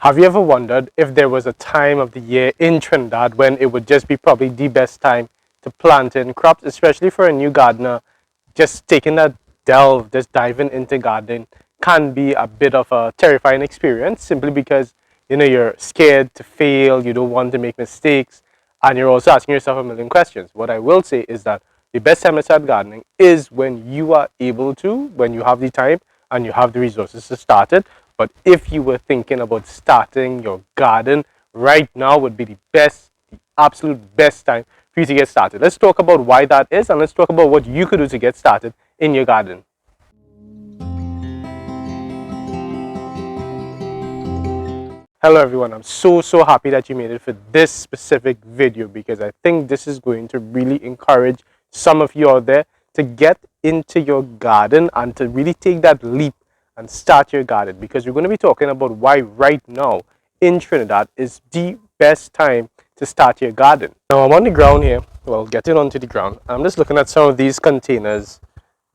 Have you ever wondered if there was a time of the year in Trinidad when it would just be probably the best time to plant in crops, especially for a new gardener? Just taking that delve, just diving into gardening can be a bit of a terrifying experience simply because you're scared to fail, you don't want to make mistakes, and you're also asking yourself a million questions. What I will say is that the best time to start gardening is when you are able to, when you have the time and you have the resources to start it. But if you were thinking about starting your garden, right now would be the absolute best time for you to get started. Let's talk about why that is, and let's talk about what you could do to get started in your garden. Hello everyone, I'm so happy that you made it for this specific video because I think this is going to really encourage some of you out there to get into your garden and to really take that leap and start your garden, because we're going to be talking about why right now in Trinidad is the best time to start your garden. Now I'm on the ground here, well, getting onto the ground. I'm just looking at some of these containers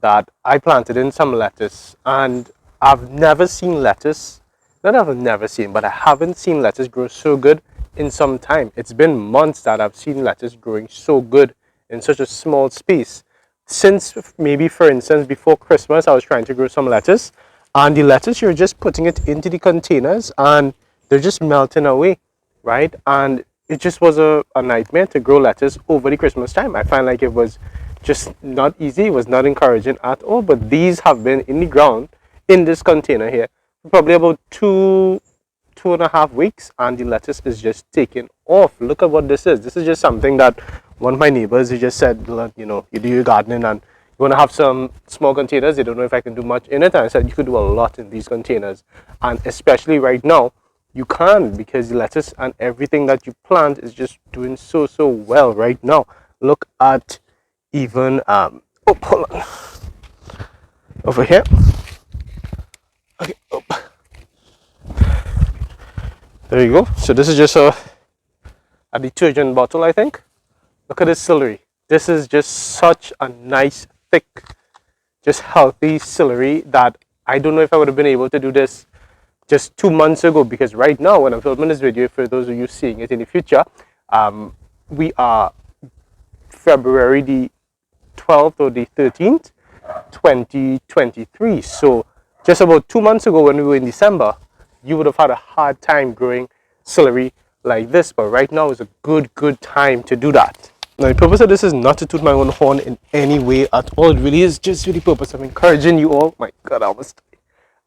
that I planted in some lettuce, and I've never seen lettuce. Not that I've never seen, but I haven't seen lettuce grow so good in some time. It's been months that I've seen lettuce growing so good in such a small space. Since maybe, for instance, before Christmas, I was trying to grow some lettuce, and the lettuce, you're just putting it into the containers and they're just melting away, right? And it just was a nightmare to grow lettuce over the Christmas time. I find like it was just not easy, it was not encouraging at all. But these have been in the ground in this container here probably about 2.5 weeks, and the lettuce is just taking off. Look at what this is. This is just something that one of my neighbors, he just said, you do your gardening and you want to have some small containers. They don't know if I can do much in it, and I said you could do a lot in these containers, and especially right now you can, because the lettuce and everything that you plant is just doing so well right now. Look at even hold on, over here. Okay, oh. There you go. So this is just a detergent bottle, I think. Look at this celery. This is just such a nice, thick, just healthy celery that I don't know if I would have been able to do this just 2 months ago, because right now when I'm filming this video, for those of you seeing it in the future, we are February the 12th or the 13th, 2023. So just about 2 months ago, when we were in December, you would have had a hard time growing celery like this, but right now is a good time to do that. Now the purpose of this is not to toot my own horn in any way at all. It really is just for the purpose of encouraging you all. My god, I almost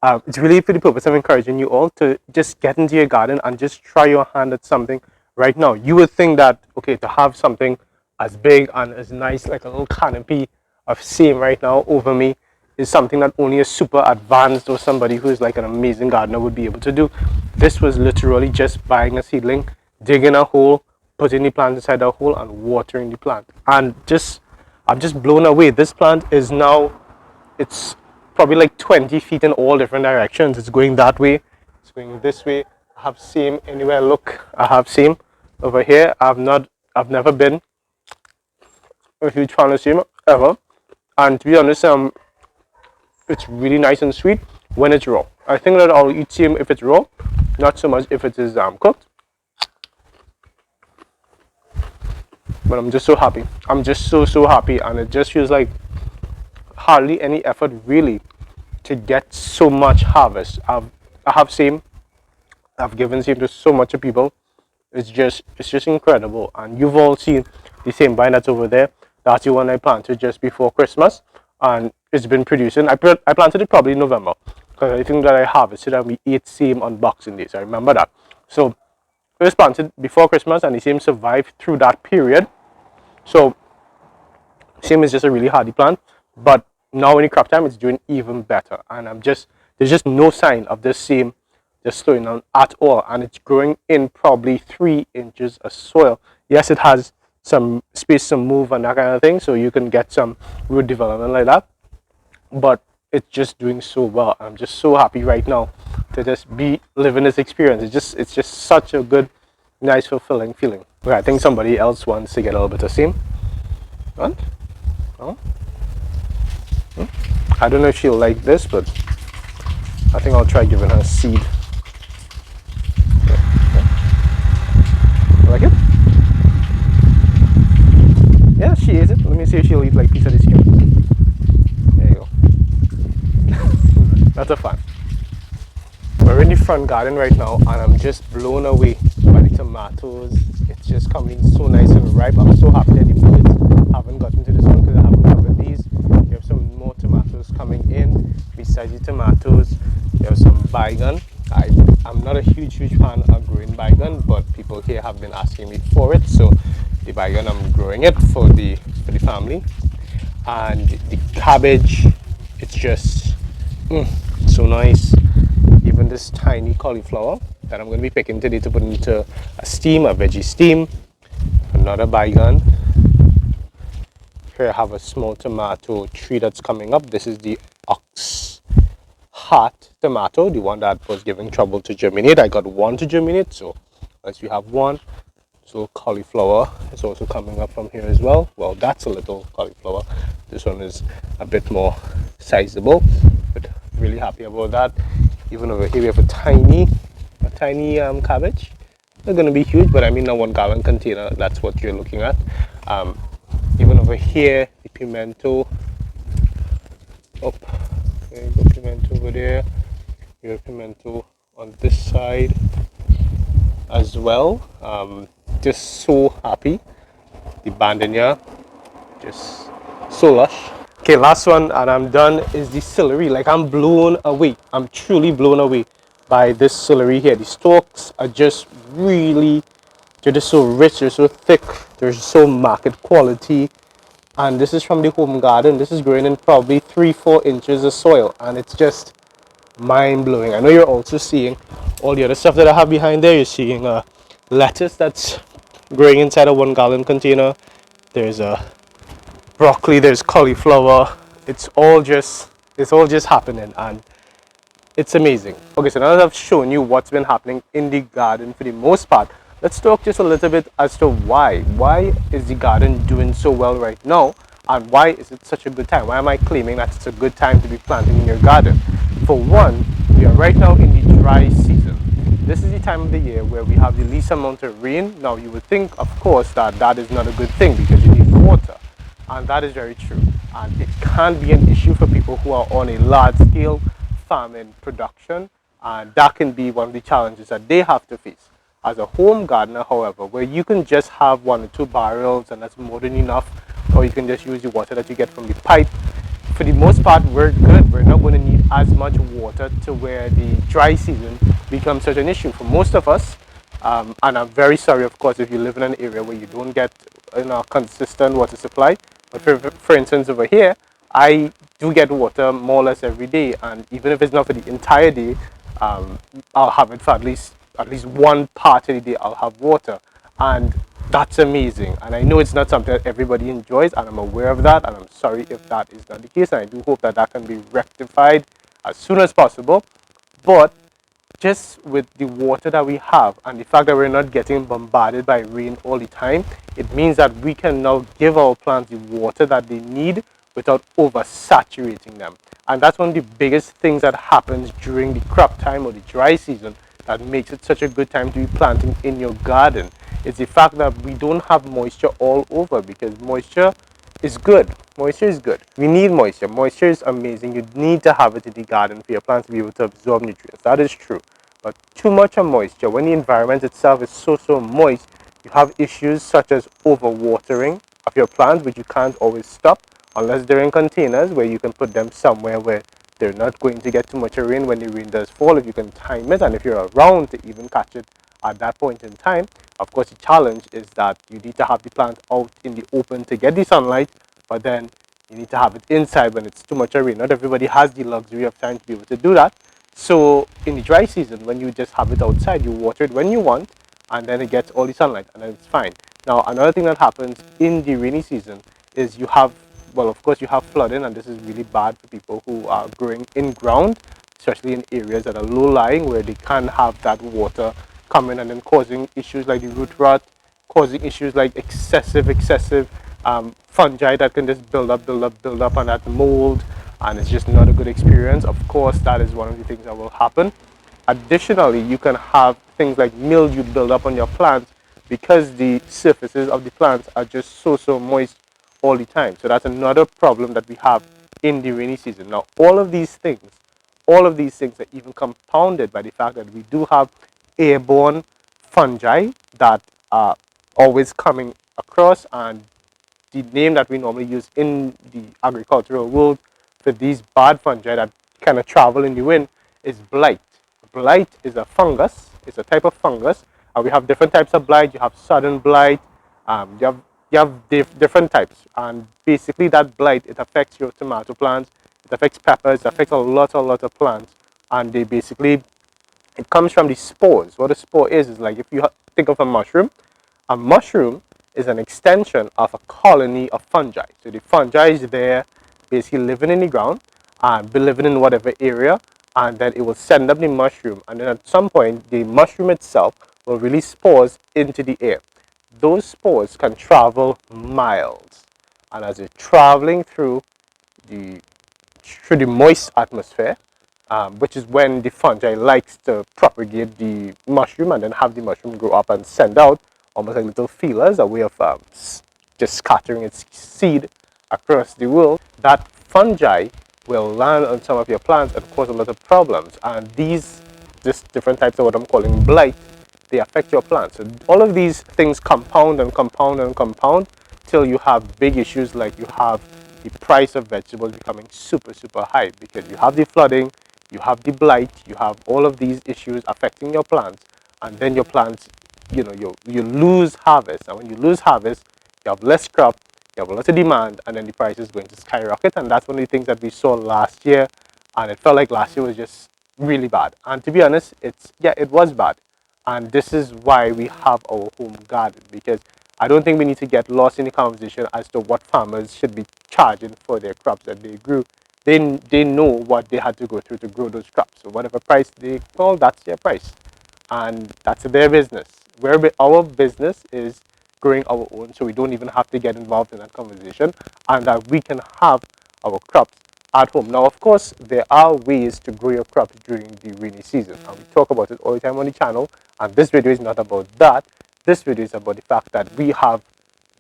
it's really for the purpose of encouraging you all to just get into your garden and just try your hand at something right now. You would think that, okay, to have something as big and as nice, like a little canopy of same right now over me, is something that only a super advanced or somebody who is like an amazing gardener would be able to do. This was literally just buying a seedling, digging a hole, putting the plant inside a hole and watering the plant. And I'm just blown away. This plant is now, it's probably like 20 feet in all different directions. It's going that way, it's going this way. I have same anywhere I look. I have same over here. I've never been a huge fan of same ever. And to be honest, it's really nice and sweet when it's raw. I think that I'll eat same if it's raw, not so much if it is cooked. But I'm just so happy. I'm just so happy, and it just feels like hardly any effort really to get so much harvest. I have same. I've given same to so much of people. It's just incredible, and you've all seen the same vine that's over there. That's the one I planted just before Christmas, and it's been producing. I planted it probably in November, because I think that I harvested and we ate same on Boxing Day, so I remember that. So it was planted before Christmas and the same survived through that period. So same is just a really hardy plant, but now in the crop time it's doing even better, and there's just no sign of this same just slowing down at all, and it's growing in probably 3 inches of soil. Yes, it has some space to move and that kind of thing, so you can get some root development like that, but it's just doing so well. I'm just so happy right now to just be living this experience. It's just such a good, nice, fulfilling feeling. Okay, I think somebody else wants to get a little bit of steam. What? Oh. I don't know if she'll like this, but I think I'll try giving her a seed. will eat like piece of the skin. There you go. That's a fun. We're in the front garden right now, and I'm just blown away by the tomatoes. It's just coming so nice and ripe. I'm so happy that the birds haven't gotten to this one because I haven't covered these. We have some more tomatoes coming in. Besides the tomatoes, we have some baygon. I'm not a huge fan of growing baygon, but people here have been asking me for it, so the baygon, I'm growing it for the family. And the cabbage, it's just so nice. Even this tiny cauliflower that I'm going to be picking today to put into a steam, a veggie steam. Another baygon. Here I have a small tomato tree that's coming up. This is the ox heart tomato, the one that was giving trouble to germinate. I got one to germinate, so as we have one. So cauliflower is also coming up from here as well. Well, that's a little cauliflower. This one is a bit more sizable, but really happy about that. Even over here we have a tiny cabbage. Not going to be huge, but I mean a 1 gallon container. That's what you're looking at. Even over here, the pimento. Oh, there you go, pimento over there. We have pimento on this side as well. Just so happy. The bandania, just so lush. Okay, last one and I'm done is the celery. Like, I'm blown away. I'm truly blown away by this celery here. The stalks are just really, they're just so rich, they're so thick, they're so market quality. And this is from the home garden. This is growing in probably 3-4 inches of soil, and it's just mind blowing. I know you're also seeing all the other stuff that I have behind there. You're seeing lettuce that's growing inside a 1 gallon container. There's a broccoli, there's cauliflower. It's all just happening, and it's amazing. Okay, so now that I've shown you what's been happening in the garden for the most part, let's talk just a little bit as to why is the garden doing so well right now, and why is it such a good time? Why am I claiming that it's a good time to be planting in your garden? For one, we are right now in the dry season. This is the time of the year where we have the least amount of rain. Now, you would think, of course, that that is not a good thing because you need water. And that is very true. And it can be an issue for people who are on a large scale farming production. And that can be one of the challenges that they have to face. As a home gardener, however, where you can just have 1 or 2 barrels and that's more than enough, or you can just use the water that you get from the pipe, for the most part, we're good. We're not going to need as much water to where the dry season becomes such an issue for most of us. And I'm very sorry, of course, if you live in an area where you don't get consistent water supply. But for instance, over here, I do get water more or less every day. And even if it's not for the entire day, I'll have it for at least one part of the day. I'll have water. And that's amazing, and I know it's not something that everybody enjoys, and I'm aware of that, and I'm sorry if that is not the case, and I do hope that that can be rectified as soon as possible. But just with the water that we have and the fact that we're not getting bombarded by rain all the time, it means that we can now give our plants the water that they need without oversaturating them. And that's one of the biggest things that happens during the crop time or the dry season that makes it such a good time to be planting in your garden. It's the fact that we don't have moisture all over, because moisture is good. Moisture is good. We need moisture. Moisture is amazing. You need to have it in the garden for your plants to be able to absorb nutrients. That is true. But too much of moisture, when the environment itself is so moist, you have issues such as overwatering of your plants, which you can't always stop unless they're in containers where you can put them somewhere where they're not going to get too much rain when the rain does fall, if you can time it and if you're around to even catch it at that point in time. Of course, the challenge is that you need to have the plant out in the open to get the sunlight, but then you need to have it inside when it's too much rain. Not everybody has the luxury of time to be able to do that. So in the dry season, when you just have it outside, you water it when you want, and then it gets all the sunlight, and then it's fine. Now, another thing that happens in the rainy season is you have, well, of course, you have flooding, and this is really bad for people who are growing in ground, especially in areas that are low-lying where they can't have that water coming and then causing issues like the root rot, causing issues like excessive fungi that can just build up, and that mold, and it's just not a good experience. Of course, that is one of the things that will happen. Additionally, you can have things like mildew build up on your plants because the surfaces of the plants are just so moist all the time. So that's another problem that we have in the rainy season. Now, all of these things are even compounded by the fact that we do have airborne fungi that are always coming across, and the name that we normally use in the agricultural world for these bad fungi that kind of travel in the wind is blight. Blight is a fungus. It's a type of fungus, and we have different types of blight. You have sudden blight. You have different types, and basically that blight, it affects your tomato plants. It affects peppers. It affects a lot of plants, and they basically, it comes from the spores. What a spore is like, if you think of a mushroom is an extension of a colony of fungi. So the fungi is there, basically living in the ground and be living in whatever area, and then it will send up the mushroom, and then at some point the mushroom itself will release spores into the air. Those spores can travel miles, and as they're traveling the through the moist atmosphere, which is when the fungi likes to propagate the mushroom and then have the mushroom grow up and send out almost like little feelers, a way of just scattering its seed across the world. That fungi will land on some of your plants and cause a lot of problems. And just different types of what I'm calling blight, they affect your plants. So all of these things compound and compound and compound till you have big issues, like you have the price of vegetables becoming super, super high because you have the flooding, you have the blight, you have all of these issues affecting your plants, and then your plants, you lose harvest. And when you lose harvest, you have less crop, you have a lot of demand, and then the price is going to skyrocket. And that's one of the things that we saw last year, and it felt like last year was just really bad. And to be honest, it was bad. And this is why we have our home garden, because I don't think we need to get lost in the conversation as to what farmers should be charging for their crops that they grew. They know what they had to go through to grow those crops. So whatever price they call, that's their price, and that's their business. Our business is growing our own, so we don't even have to get involved in that conversation, and that we can have our crops at home. Now, of course, there are ways to grow your crops during the rainy season, and we talk about it all the time on the channel. And this video is not about that. This video is about the fact that we have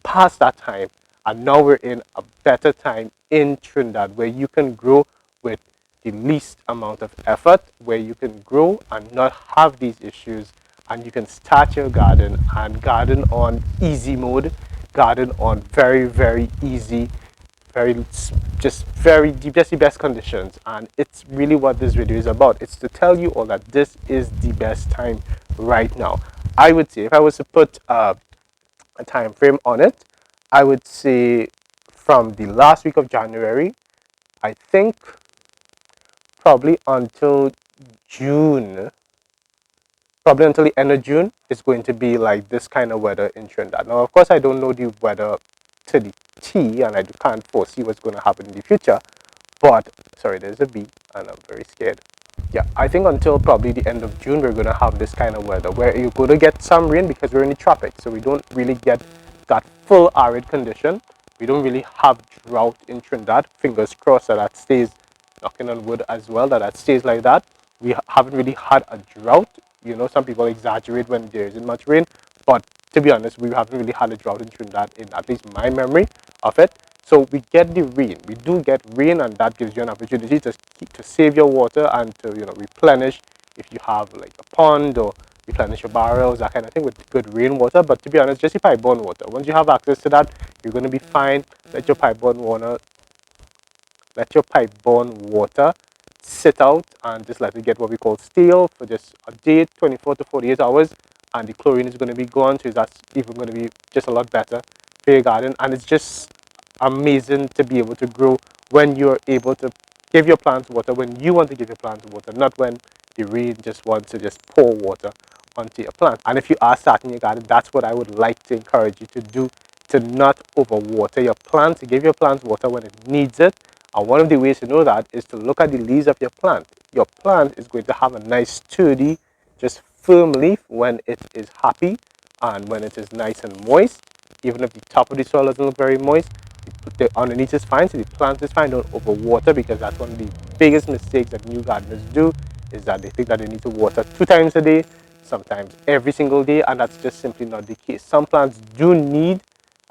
passed that time, and now we're in a better time in Trinidad where you can grow with the least amount of effort, where you can grow and not have these issues, and you can start your garden and garden on easy mode, garden on very, very easy, just the best conditions. And it's really what this video is about. It's to tell you all that this is the best time right now. I would say, if I was to put a time frame on it, I would say from the last week of January, I think probably until June, probably until the end of June, it's going to be like this kind of weather in Trinidad. Now, of course, I don't know the weather to the T, and I can't foresee what's going to happen in the future. But, sorry, there's a bee, and I'm very scared. Yeah, I think until probably the end of June, we're going to have this kind of weather where you're going to get some rain because we're in the tropics. So we don't really get that full arid condition. We don't really have drought in Trinidad. Fingers crossed that stays, knocking on wood as well, that stays like that. We haven't really had a drought. Some people exaggerate when there isn't much rain, but to be honest, we haven't really had a drought in Trinidad in at least my memory of it. So we get the rain. We do get rain, and that gives you an opportunity to save your water and to replenish if you have like a pond, or replenish your barrels, that kind of thing, with good rainwater. But to be honest, just your pipe-borne water. Once you have access to that, you're going to be fine. Let your pipe-borne water sit out and just let it get what we call stale for just a day, 24 to 48 hours, and the chlorine is going to be gone. So that's even going to be just a lot better for your garden. And it's just amazing to be able to grow when you're able to give your plants water when you want to give your plants water, not when the rain just wants to just pour water onto your plant. And if you are starting your garden, that's what I would like to encourage you to do, to not overwater your plants, to give your plants water when it needs it. And one of the ways to know that is to look at the leaves of your plant. Your plant is going to have a nice, sturdy, just firm leaf when it is happy and when it is nice and moist. Even if the top of the soil doesn't look very moist, the underneath is fine, so the plant is fine. Don't overwater, because that's one of the biggest mistakes that new gardeners do, is that they think that they need to water 2 times a day, sometimes every single day, and that's just simply not the case. Some plants do need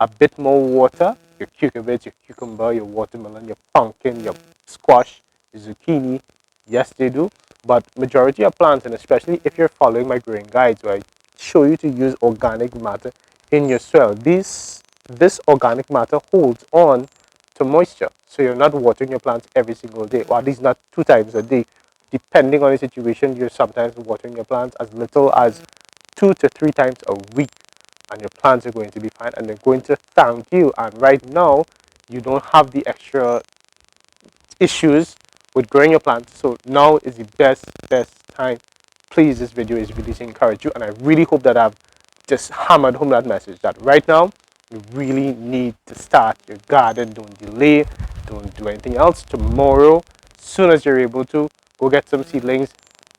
a bit more water your cucurbits, your cucumber, your watermelon, your pumpkin, your squash, your zucchini. Yes, they do. But majority of plants, and especially if you're following my growing guides, where I show you to use organic matter in your soil, this organic matter holds on to moisture. So you're not watering your plants every single day, or at least not 2 times a day. Depending on the situation, you're sometimes watering your plants as little as 2 to 3 times a week, and your plants are going to be fine and they're going to thank you. And right now, you don't have the extra issues with growing your plants. So now is the best time. Please, this video is really to encourage you, and I really hope that I've just hammered home that message that right now you really need to start your garden. Don't delay, don't do anything else. Tomorrow, as soon as you're able to, go get some seedlings,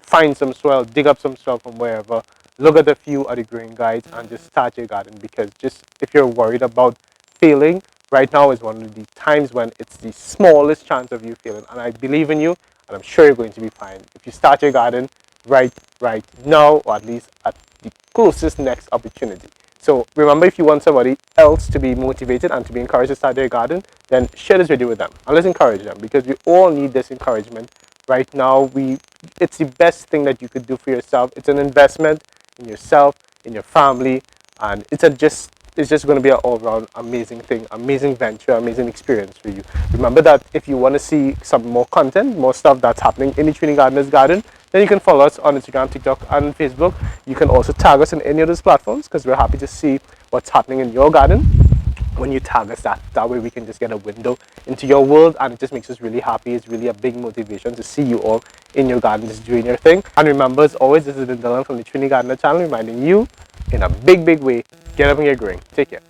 find some soil, dig up some soil from wherever, look at a few of the growing guides, and just start your garden. Because just if you're worried about failing, right now is one of the times when it's the smallest chance of you failing. And I believe in you, and I'm sure you're going to be fine if you start your garden right now, or at least at the closest next opportunity. So remember, if you want somebody else to be motivated and to be encouraged to start their garden, then share this video with them and let's encourage them, because we all need this encouragement right now. It's the best thing that you could do for yourself. It's an investment in yourself, in your family, and it's just going to be an all-round amazing thing, amazing venture, amazing experience for you. Remember that if you want to see some more content, more stuff that's happening in the Trinidad Gardener's Garden, then you can follow us on Instagram, TikTok, and Facebook. You can also tag us on any of those platforms, because we're happy to see what's happening in your garden. When you tag us, that way we can just get a window into your world, and it just makes us really happy. It's really a big motivation to see you all in your garden just doing your thing. And remember, as always, this has been Dylan from the Trinidad Gardener channel, reminding you in a big way, get up and get growing. Take care.